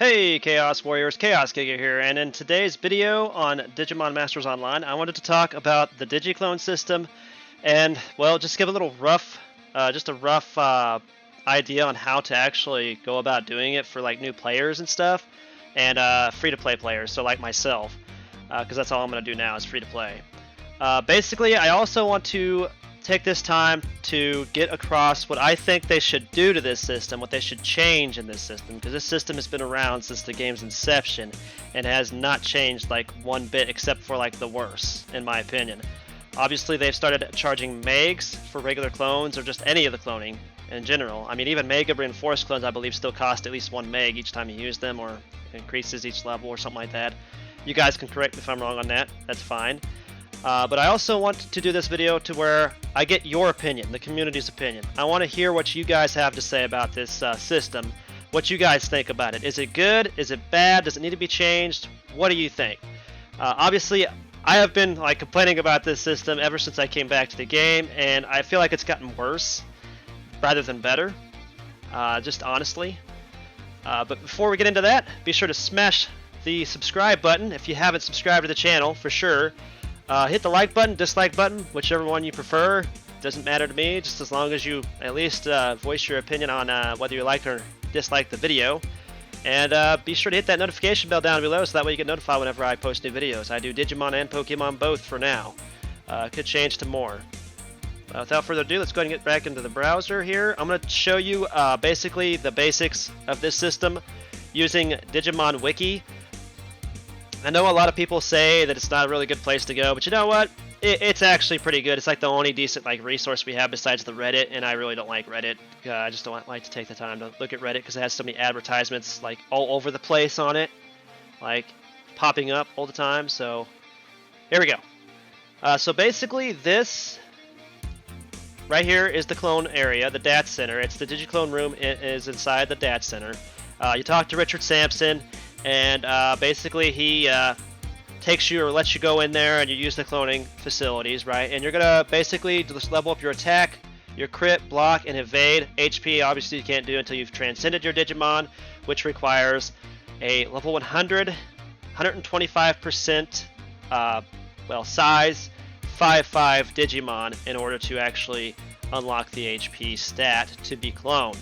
Hey Chaos Warriors, Chaos Giga here, and in today's video on Digimon Masters Online, I wanted to talk about the Digiclone system, and well, just give a little rough, idea on how to actually go about doing it for like new players and stuff, and free-to-play players, so like myself, because that's all I'm gonna do now is free-to-play. Basically, I also want to take this time to get across what I think they should do to this system, what they should change in this system, because this system has been around since the game's inception and has not changed like one bit except for like the worse, in my opinion. Obviously, they've started charging megs for regular clones or just any of the cloning in general. I mean, even mega reinforced clones, I believe, still cost at least 1 meg each time you use them, or increases each level or something like that. You guys can correct me if I'm wrong on that, that's fine. But I also want to do this video to where I get your opinion, the community's opinion. I want to hear what you guys have to say about this system, what you guys think about it. Is it good? Is it bad? Does it need to be changed? What do you think? Obviously, I have been like complaining about this system ever since I came back to the game, and I feel like it's gotten worse rather than better, just honestly. But before we get into that, be sure to smash the subscribe button if you haven't subscribed to the channel, for sure. Hit the like button, dislike button, whichever one you prefer. Doesn't matter to me, just as long as you at least voice your opinion on whether you like or dislike the video. And be sure to hit that notification bell down below so that way you get notified whenever I post new videos. I do Digimon and Pokemon both for now. Could change to more. Without further ado, let's go ahead and get back into the browser here. I'm going to show you basically the basics of this system using Digimon Wiki. I know a lot of people say that it's not a really good place to go, but you know what? It's actually pretty good. It's like the only decent like resource we have besides the Reddit, and I really don't like Reddit. I just don't like to take the time to look at Reddit because it has so many advertisements like all over the place on it, like popping up all the time. So here we go. So basically this right here is the clone area, the DAT Center. It's the Digiclone room. It is inside the DAT Center. You talk to Richard Sampson, and basically he takes you or lets you go in there and you use the cloning facilities, right? And you're gonna basically just level up your attack, your crit, block, and evade. HP obviously you can't do until you've transcended your Digimon, which requires a level 100, 125% size 5/5 Digimon in order to actually unlock the HP stat to be cloned.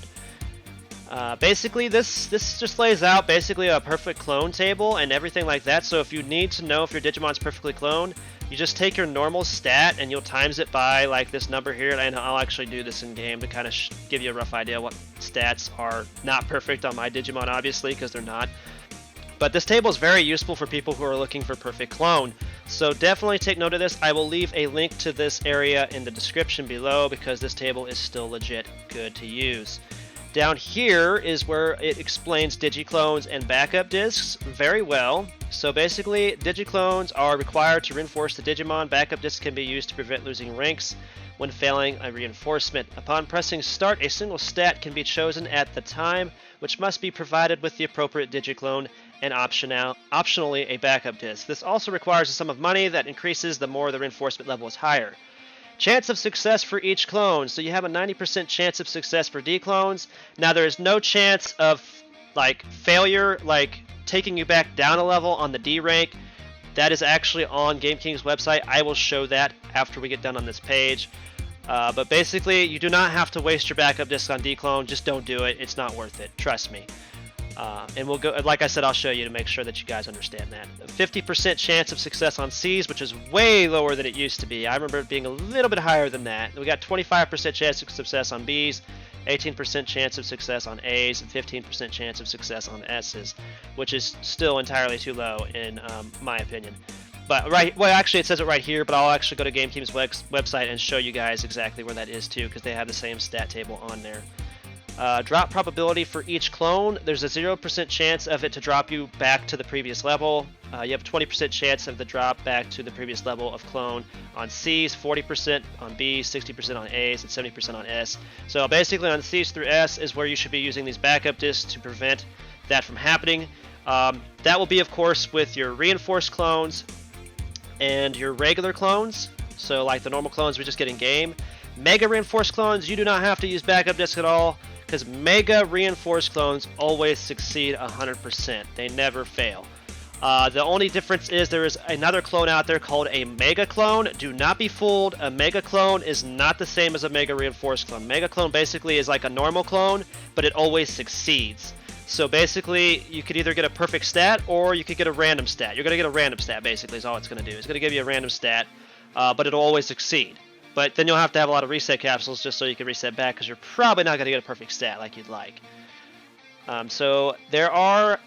Basically, this just lays out basically a perfect clone table and everything like that. So if you need to know if your Digimon's perfectly cloned, you just take your normal stat and you'll times it by like this number here. And I'll actually do this in game to kind of give you a rough idea what stats are not perfect on my Digimon, obviously, because they're not. But this table is very useful for people who are looking for perfect clone. So definitely take note of this. I will leave a link to this area in the description below because this table is still legit good to use. Down here is where it explains Digiclones and backup discs very well. So basically, Digiclones are required to reinforce the Digimon. Backup discs can be used to prevent losing ranks when failing a reinforcement. Upon pressing start, a single stat can be chosen at the time, which must be provided with the appropriate Digiclone and optionally a backup disc. This also requires a sum of money that increases the more the reinforcement level is higher. Chance of success for each clone. So you have a 90% chance of success for D-clones. Now there is no chance of like failure, like taking you back down a level on the D rank. That is actually on Game King's website. I will show that after we get done on this page. But basically, you do not have to waste your backup disc on D-clone. Just don't do it. It's not worth it. Trust me. And we'll go, like I said, I'll show you to make sure that you guys understand that. 50% chance of success on C's, which is way lower than it used to be. I remember it being a little bit higher than that. We got 25% chance of success on B's, 18% chance of success on A's, and 15% chance of success on S's, which is still entirely too low in my opinion. But actually it says it right here, but I'll actually go to GameKing's website and show you guys exactly where that is too, because they have the same stat table on there. Drop probability for each clone. There's a 0% chance of it to drop you back to the previous level. You have a 20% chance of the drop back to the previous level of clone on C's, 40% on B's, 60% on A's, and 70% on S. So basically on C's through S is where you should be using these backup discs to prevent that from happening. That will be, of course, with your reinforced clones and your regular clones. So like the normal clones we just get in game. Mega reinforced clones, you do not have to use backup discs at all. because Mega Reinforced clones always succeed 100%. They never fail. The only difference is there is another clone out there called a Mega Clone. Do not be fooled. A Mega Clone is not the same as a Mega Reinforced clone. Mega Clone basically is like a normal clone, but it always succeeds. So basically, you could either get a perfect stat or you could get a random stat. You're going to get a random stat, basically, is all it's going to do. It's going to give you a random stat, but it'll always succeed. But then you'll have to have a lot of reset capsules just so you can reset back, because you're probably not going to get a perfect stat like you'd like. So there are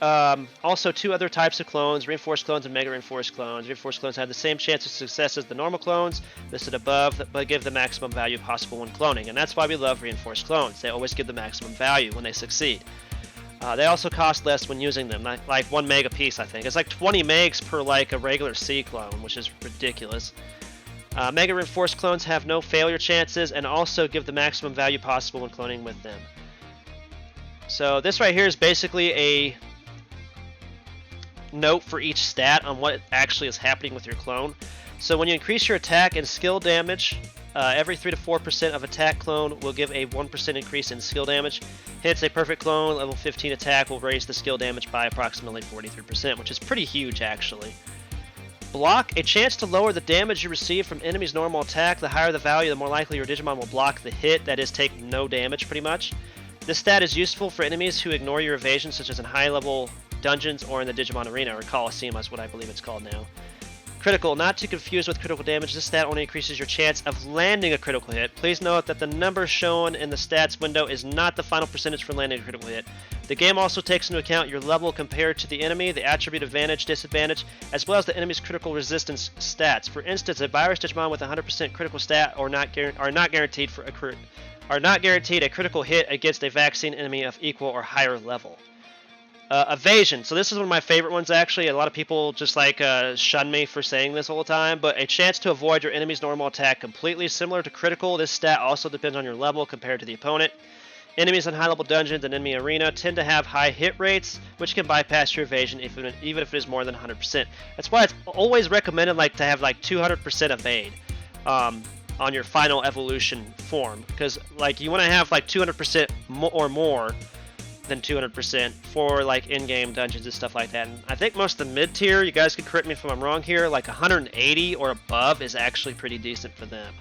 also two other types of clones, Reinforced clones and Mega Reinforced clones. Reinforced clones have the same chance of success as the normal clones listed above, but give the maximum value possible when cloning. And that's why we love Reinforced clones. They always give the maximum value when they succeed. They also cost less when using them, like 1 meg a piece, I think. It's like 20 megs per like a regular C clone, which is ridiculous. Mega Reinforced clones have no failure chances and also give the maximum value possible when cloning with them. So this right here is basically a note for each stat on what actually is happening with your clone. So when you increase your attack and skill damage, every 3 to 4% of attack clone will give a 1% increase in skill damage. Hence, a perfect clone level 15 attack will raise the skill damage by approximately 43%, which is pretty huge actually. Block, a chance to lower the damage you receive from enemy's normal attack. The higher the value, the more likely your Digimon will block the hit, that is, take no damage pretty much. This stat is useful for enemies who ignore your evasion, such as in high-level dungeons or in the Digimon Arena, or Coliseum is what I believe it's called now. Critical, not to confuse with critical damage, this stat only increases your chance of landing a critical hit. Please note that the number shown in the stats window is not the final percentage for landing a critical hit. The game also takes into account your level compared to the enemy, the attribute advantage, disadvantage, as well as the enemy's critical resistance stats. For instance, a virus Digimon with 100% critical stat are not guaranteed a critical hit against a vaccine enemy of equal or higher level. Evasion. So this is one of my favorite ones actually. A lot of people just like shun me for saying this all the time, but a chance to avoid your enemy's normal attack completely. Similar to critical, this stat also depends on your level compared to the opponent. Enemies in high-level dungeons and enemy arena tend to have high hit rates, which can bypass your evasion even if it is more than 100%. That's why it's always recommended like to have like 200% evade on your final evolution form, because like you want to have like 200% or more than 200% for like in-game dungeons and stuff like that. And I think most of the mid-tier, you guys can correct me if I'm wrong here, like 180 or above is actually pretty decent for them.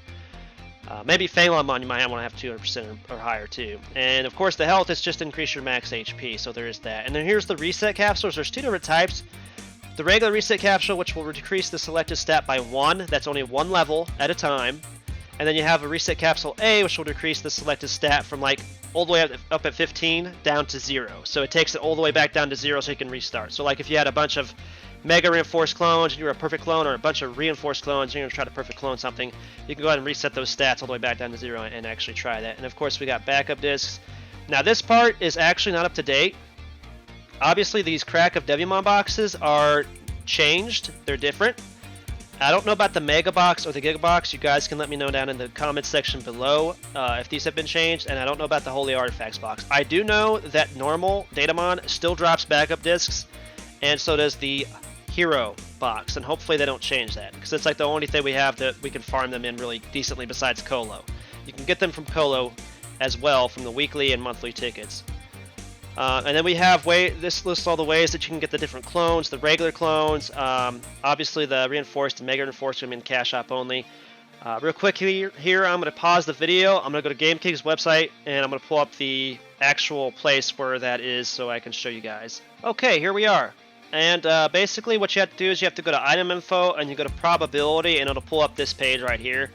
Maybe Phalanmon you might want to have 200% or higher too. And of course the health is just increase your max HP, so there is that. And then here's the reset capsules. There's two different types. The regular reset capsule, which will decrease the selected stat by 1, that's only 1 level at a time. And then you have a reset capsule A, which will decrease the selected stat from like all the way up at 15 down to 0. So it takes it all the way back down to 0 so you can restart. So like if you had a bunch of Mega Reinforced clones and you were a perfect clone, or a bunch of Reinforced clones and you're going to try to perfect clone something, you can go ahead and reset those stats all the way back down to 0 and actually try that. And of course we got backup discs. Now this part is actually not up to date. Obviously these Crack of Devimon boxes are changed. They're different. I don't know about the Mega Box or the Giga Box. You guys can let me know down in the comments section below if these have been changed. And I don't know about the Holy Artifacts box. I do know that normal Datamon still drops backup discs, and so does the Hero box. And hopefully they don't change that, because it's like the only thing we have that we can farm them in really decently besides Colo. You can get them from Colo as well from the weekly and monthly tickets. And then we have this lists all the ways that you can get the different clones, the regular clones, obviously the Reinforced and Mega Reinforced are in cash shop only. Real quick here, I'm going to pause the video, I'm going to go to GameKing's website, and I'm going to pull up the actual place where that is so I can show you guys. Okay, here we are. And basically what you have to do is you have to go to item info and you go to probability, and it'll pull up this page right here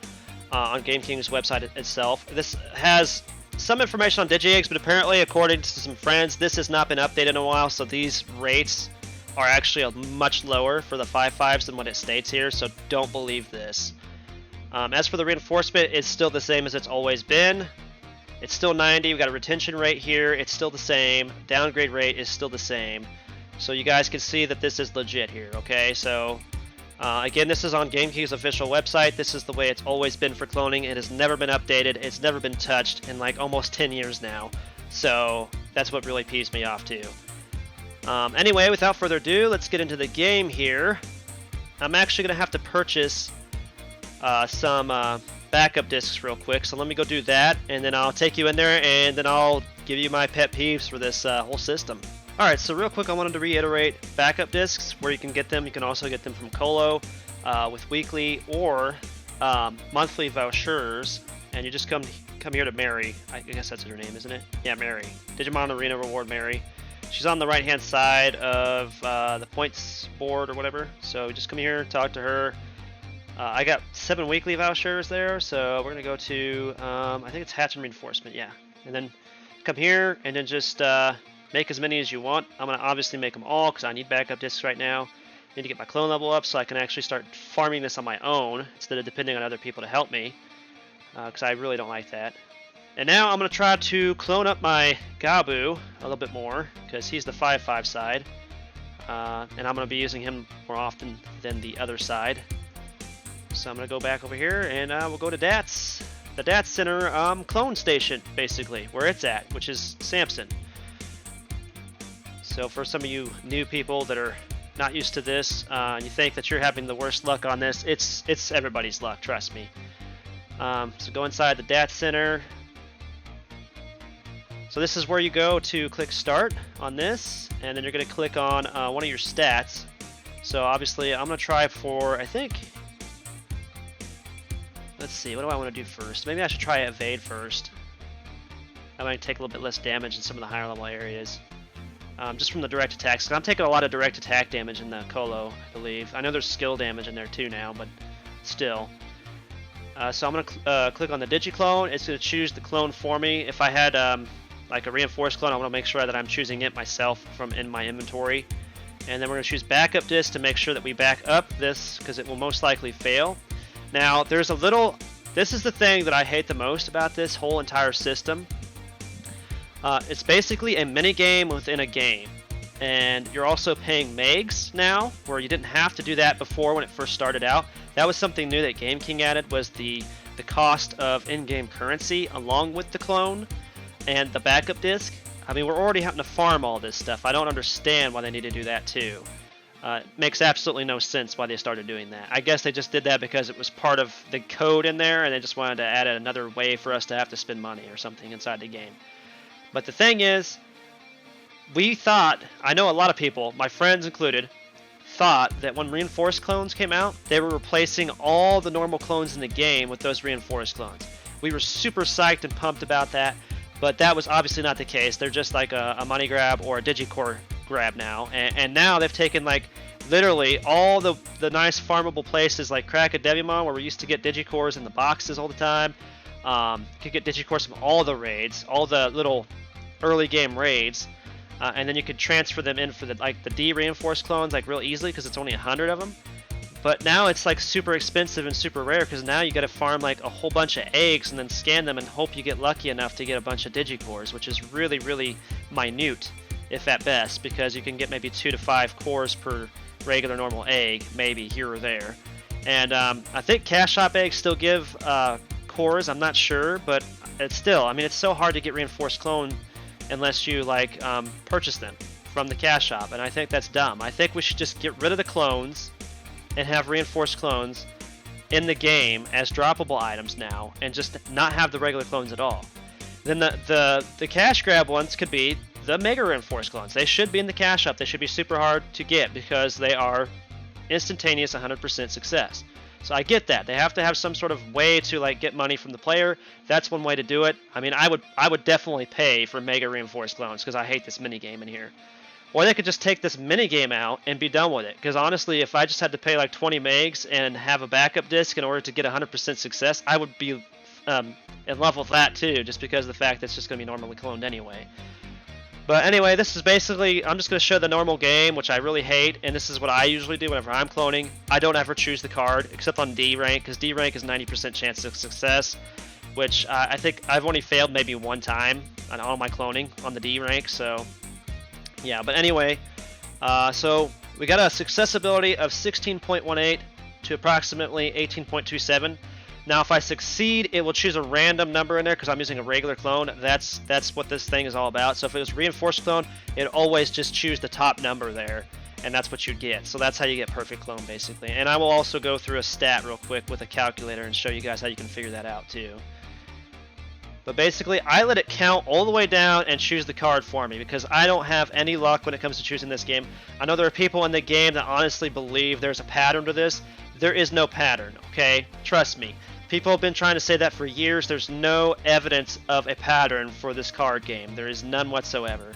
on GameKing's website itself. This has some information on Digi-Eggs, but apparently, according to some friends, this has not been updated in a while, so these rates are actually much lower for the 5.5s than what it states here, so don't believe this. As for the reinforcement, it's still the same as it's always been. It's still 90. We've got a retention rate here. It's still the same. Downgrade rate is still the same. So you guys can see that this is legit here, okay? So again, this is on GameKing's official website. This is the way it's always been for cloning. It has never been updated. It's never been touched in like almost 10 years now. So that's what really pees me off too. Anyway, without further ado, let's get into the game here. I'm actually going to have to purchase some backup discs real quick. So let me go do that, and then I'll take you in there, and then I'll give you my pet peeves for this whole system. Alright, so real quick I wanted to reiterate backup discs, where you can get them. You can also get them from Colo with weekly or monthly vouchers, and you just come here to Mary. I guess that's her name, isn't it? Yeah, Mary. Digimon Arena Reward Mary. She's on the right hand side of the points board or whatever, so just come here, talk to her. I got 7 weekly vouchers there, so we're going to go to, I think it's Hatch and Reinforcement, yeah. And then come here and then just make as many as you want. I'm going to obviously make them all because I need backup discs right now. I need to get my clone level up so I can actually start farming this on my own instead of depending on other people to help me, because I really don't like that. And now I'm going to try to clone up my Gabu a little bit more because he's the 5-5 side. And I'm going to be using him more often than the other side. So I'm going to go back over here and we'll go to DATS. The DATS Center clone station, basically, where it's at, which is Samson. So for some of you new people that are not used to this, and you think that you're having the worst luck on this, it's everybody's luck, trust me. So go inside the DATS Center. So this is where you go to click Start on this, and then you're going to click on one of your stats. So obviously I'm going to try for, I think, let's see, what do I want to do first? Maybe I should try Evade first. I might take a little bit less damage in some of the higher level areas. Just from the direct attacks. I'm taking a lot of direct attack damage in the Colo, I believe. I know there's skill damage in there too now, but still. So I'm going to click on the Digi clone. It's going to choose the clone for me. If I had like a reinforced clone, I want to make sure that I'm choosing it myself from in my inventory. And then we're going to choose backup disc to make sure that we back up this, because it will most likely fail. Now, there's a little... This is the thing that I hate the most about this whole entire system. It's basically a mini game within a game. And you're also paying megs now, where you didn't have to do that before when it first started out. That was something new that Game King added, was the cost of in-game currency along with the clone and the backup disc. I mean, we're already having to farm all this stuff. I don't understand why they need to do that too. It makes absolutely no sense why they started doing that. I guess they just did that because it was part of the code in there, and they just wanted to add another way for us to have to spend money or something inside the game. But the thing is, we thought, I know a lot of people, my friends included, thought that when reinforced clones came out, they were replacing all the normal clones in the game with those reinforced clones. We were super psyched and pumped about that, but that was obviously not the case. They're just like a money grab or a Digicore grab now, and now they've taken like literally all the nice farmable places like Devimon, where we used to get Digicores in the boxes all the time. You could get Digicores from all the raids, all the little early game raids. And then you could transfer them in for the D reinforced clones like real easily because it's only 100 of them. But now it's like super expensive and super rare because now you got to farm like a whole bunch of eggs and then scan them and hope you get lucky enough to get a bunch of Digicores, which is really, really minute, if at best, because you can get maybe 2 to 5 cores per regular normal egg, maybe here or there. And I think Cash Shop eggs still give cores, I'm not sure, but it's still, I mean, it's so hard to get reinforced clone unless you like purchase them from the Cash Shop, and I think that's dumb. I think we should just get rid of the clones and have reinforced clones in the game as droppable items now, and just not have the regular clones at all. Then the cash grab ones could be the mega reinforced clones. They should be in the Cash Shop. They should be super hard to get because they are instantaneous 100% success. So I get that. They have to have some sort of way to like get money from the player. That's one way to do it. I mean, I would definitely pay for mega reinforced clones because I hate this mini game in here. Or they could just take this mini game out and be done with it. Because honestly, if I just had to pay like 20 megs and have a backup disc in order to get 100% success, I would be in love with that too, just because of the fact that it's just going to be normally cloned anyway. But anyway, this is basically, I'm just going to show the normal game, which I really hate, and this is what I usually do whenever I'm cloning. I don't ever choose the card, except on D rank, because D rank is 90% chance of success, which I think I've only failed maybe one time on all my cloning on the D rank, so yeah. But anyway, so we got a success ability of 16.18 to approximately 18.27. Now, if I succeed, it will choose a random number in there because I'm using a regular clone. That's what this thing is all about. So if it was reinforced clone, it'd always just choose the top number there, and that's what you'd get. So that's how you get perfect clone, basically. And I will also go through a stat real quick with a calculator and show you guys how you can figure that out, too. But basically, I let it count all the way down and choose the card for me because I don't have any luck when it comes to choosing this game. I know there are people in the game that honestly believe there's a pattern to this. There is no pattern, okay? Trust me. People have been trying to say that for years. There's no evidence of a pattern for this card game. There is none whatsoever.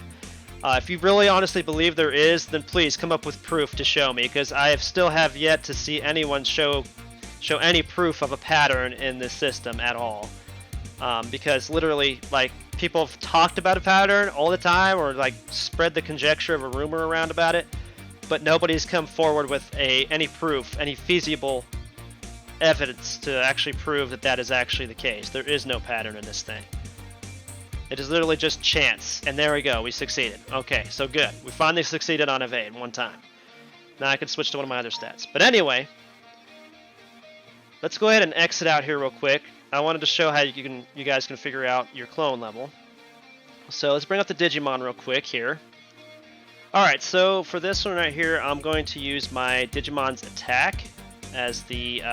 If you really honestly believe there is, then please come up with proof to show me, because I still have yet to see anyone show any proof of a pattern in this system at all. Because literally, like, people have talked about a pattern all the time, or like spread the conjecture of a rumor around about it, but nobody's come forward with any proof, any feasible evidence to actually prove that that is actually the case. There is no pattern in this thing. It is literally just chance, and there we go, we succeeded. Okay, so good. We finally succeeded on evade one time. Now I can switch to one of my other stats. But anyway, let's go ahead and exit out here real quick. I wanted to show how you guys can figure out your clone level. So let's bring up the Digimon real quick here. Alright, so for this one right here, I'm going to use my Digimon's attack as the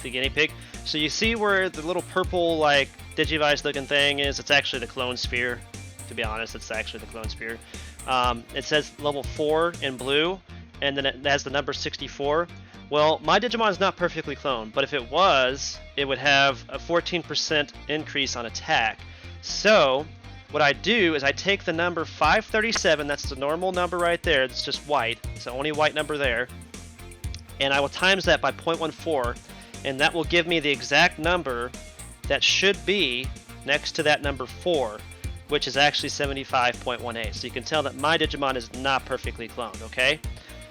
guinea pig. So you see where the little purple, like, Digivice looking thing is? It's actually the clone sphere. To be honest, it's actually the clone sphere. It says level 4 in blue, and then it has the number 64. Well, my Digimon is not perfectly cloned, but if it was, it would have a 14% increase on attack. So what I do is I take the number 537, that's the normal number right there, it's just white, it's the only white number there, and I will times that by 0.14, and that will give me the exact number that should be next to that number 4, which is actually 75.18. So you can tell that my Digimon is not perfectly cloned, okay?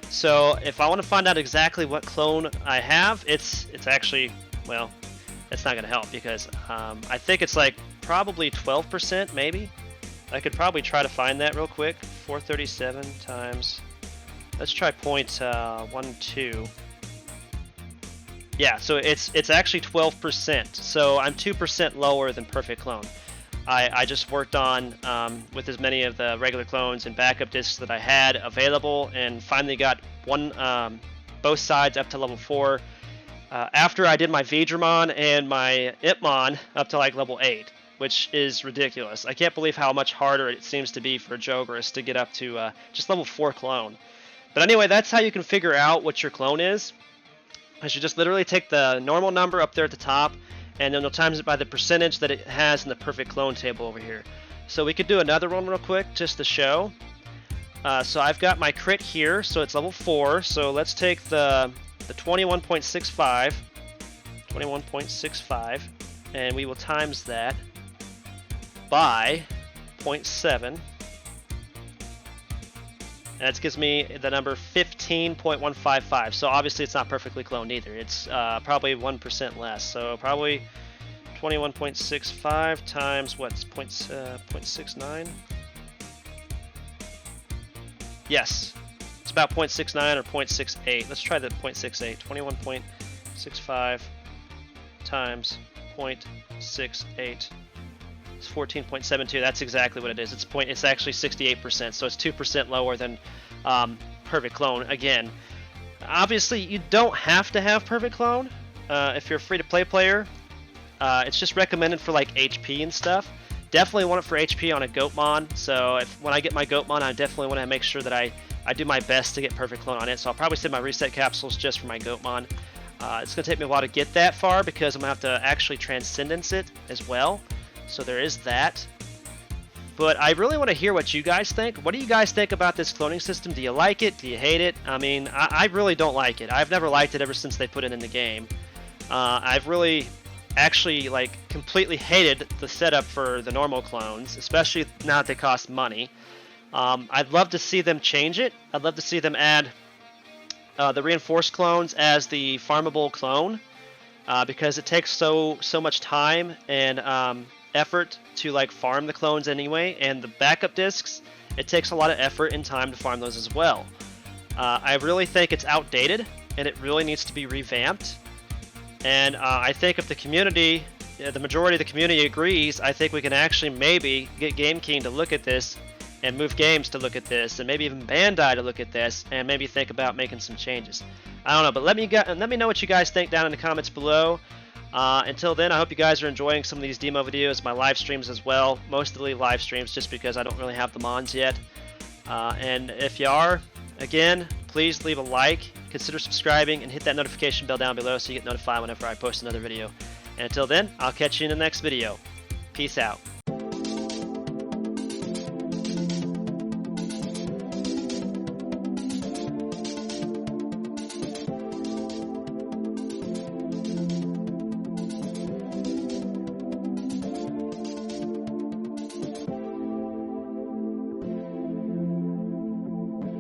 So if I want to find out exactly what clone I have, it's actually, well, it's not going to help because I think it's like probably 12% maybe. I could probably try to find that real quick. 437 times, let's try 0.12. Yeah, so it's actually 12%. So I'm 2% lower than perfect clone. I just worked on with as many of the regular clones and backup discs that I had available, and finally got both sides up to level 4. After I did my Vedramon and my Ipmon up to like level 8, which is ridiculous. I can't believe how much harder it seems to be for Jogris to get up to just level 4 clone. But anyway, that's how you can figure out what your clone is. I should just literally take the normal number up there at the top, and then you'll times it by the percentage that it has in the perfect clone table over here. So we could do another one real quick just to show. So I've got my crit here, so it's level 4. So let's take the 21.65, and we will times that by 0.7. And that gives me the number 15.155. So obviously it's not perfectly cloned either. It's probably 1% less. So probably 21.65 times what's 0.69? Yes, it's about 0.69 or 0.68. Let's try the 0.68. 21.65 times 0.68. It's 14.72. That's exactly what it is. It's actually 68%, so it's 2% lower than perfect clone. Again, obviously you don't have to have perfect clone if you're a free-to-play player. It's just recommended for like HP and stuff. Definitely want it for HP on a Goatmon. So when I get my Goatmon, I definitely want to make sure that I do my best to get perfect clone on it. So I'll probably save my reset capsules just for my Goatmon. It's going to take me a while to get that far because I'm going to have to actually transcendence it as well. So there is that. But I really want to hear what you guys think. What do you guys think about this cloning system? Do you like it? Do you hate it? I mean, I really don't like it. I've never liked it ever since they put it in the game. I've really actually like completely hated the setup for the normal clones, especially now that they cost money. I'd love to see them change it. I'd love to see them add the reinforced clones as the farmable clone, because it takes so much time and effort to like farm the clones anyway, and the backup discs, it takes a lot of effort and time to farm those as well. I really think it's outdated and it really needs to be revamped. And I think if the community, the majority of the community agrees, I think we can actually maybe get Game King to look at this and Move Games to look at this, and maybe even Bandai to look at this, and maybe think about making some changes. I don't know, but let me know what you guys think down in the comments below. Until then, I hope you guys are enjoying some of these demo videos, my live streams as well. Mostly live streams just because I don't really have them on yet. And if you are, again, please leave a like, consider subscribing, and hit that notification bell down below so you get notified whenever I post another video. And until then, I'll catch you in the next video. Peace out.